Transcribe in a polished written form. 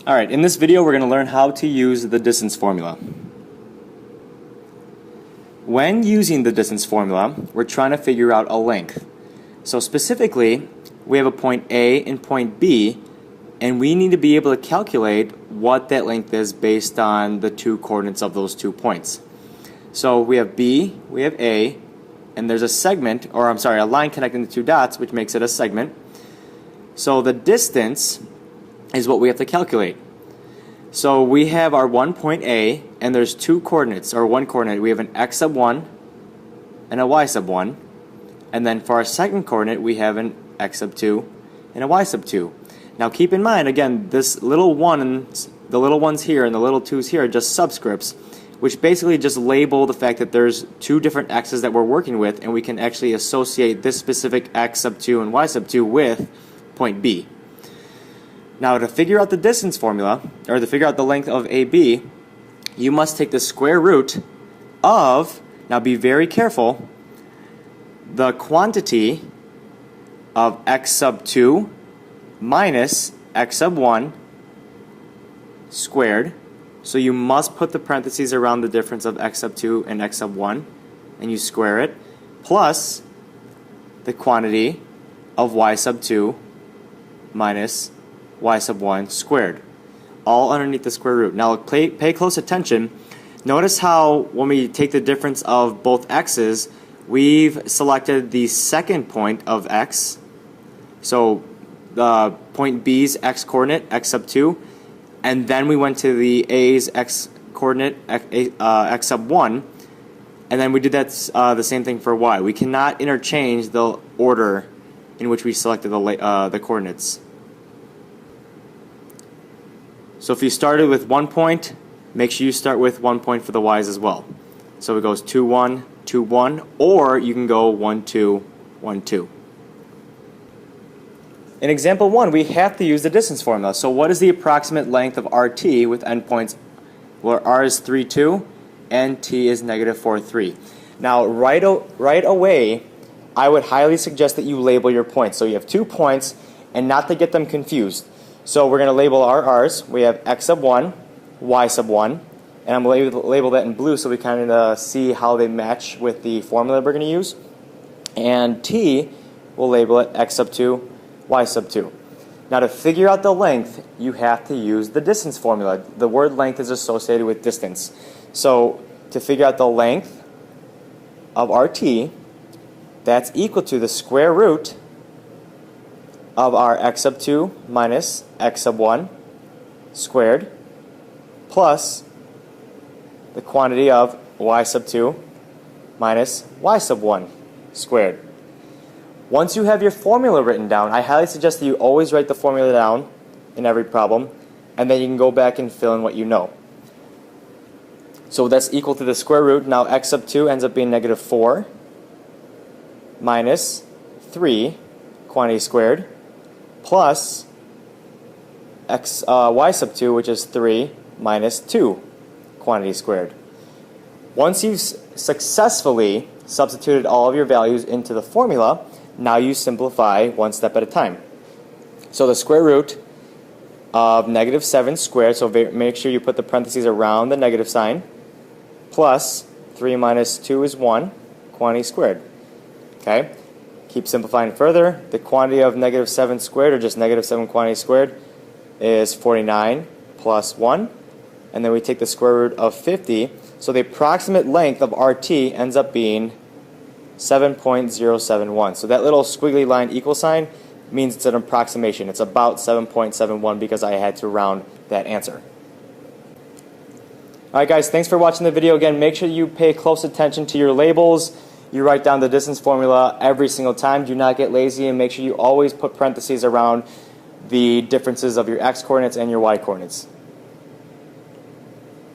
Alright, in this video we're going to learn how to use the distance formula. When using the distance formula, we're trying to figure out a length. So specifically, we have a point A and point B, and we need to be able to calculate what that length is based on the two coordinates of those 2 points. So we have B, we have A, and there's a segment, or I'm sorry, a line connecting the 2 dots, which makes it a segment. So the distance is what we have to calculate. So we have our one point A, and there's 2 coordinates, or 1 coordinate. We have an x sub 1 and a y sub 1. And then for our second coordinate, we have an x sub 2 and a y sub 2. Now keep in mind, again, this little 1, the little ones here and the little 2's here are just subscripts, which basically just label the fact that there's 2 different x's that we're working with, and we can actually associate this specific x sub 2 and y sub 2 with point B. Now to figure out the distance formula, or to figure out the length of AB, you must take the square root of, now be very careful, the quantity of x sub 2 minus x sub 1 squared. So you must put the parentheses around the difference of x sub 2 and x sub 1, and you square it, plus the quantity of y sub 2 minus y sub 1 squared, all underneath the square root. Now pay close attention. Notice how when we take the difference of both x's, we've selected the second point of x. So the point B's x coordinate, x sub 2, and then we went to the A's x coordinate, x sub 1, and then we did that the same thing for y. We cannot interchange the order in which we selected the coordinates. So if you started with 1 point, make sure you start with 1 point for the y's as well. So it goes 2, 1, 2, 1, or you can go 1, 2, 1, 2. In example 1, we have to use the distance formula. So what is the approximate length of RT with endpoints where R is 3, 2 and T is negative 4, 3? Now right away, I would highly suggest that you label your points. So you have 2 points, and not to get them confused. So we're going to label our R's. We have x sub 1, y sub 1, and I'm going to label that in blue so we kind of see how they match with the formula we're going to use. And T, we'll label it x sub 2, y sub 2. Now to figure out the length, you have to use the distance formula. The word length is associated with distance. So to figure out the length of RT, that's equal to the square root of our x sub 2 minus x sub 1 squared plus the quantity of y sub 2 minus y sub 1 squared. Once you have your formula written down, I highly suggest that you always write the formula down in every problem, and then you can go back and fill in what you know. So that's equal to the square root. Now x sub 2 ends up being negative 4 minus 3 quantity squared plus y sub 2, which is 3 minus 2 quantity squared. Once you've successfully substituted all of your values into the formula, now you simplify one step at a time. So the square root of negative 7 squared, so make sure you put the parentheses around the negative sign, plus 3 minus 2 is 1 quantity squared. Okay? Keep simplifying further. The quantity of negative 7 squared, or just negative 7 quantity squared, is 49 plus 1. And then we take the square root of 50. So the approximate length of RT ends up being 7.071. So that little squiggly line equal sign means it's an approximation. It's about 7.71 because I had to round that answer. Alright guys, thanks for watching the video. Again, make sure you pay close attention to your labels. You write down the distance formula every single time. Do not get lazy, and make sure you always put parentheses around the differences of your x coordinates and your y coordinates.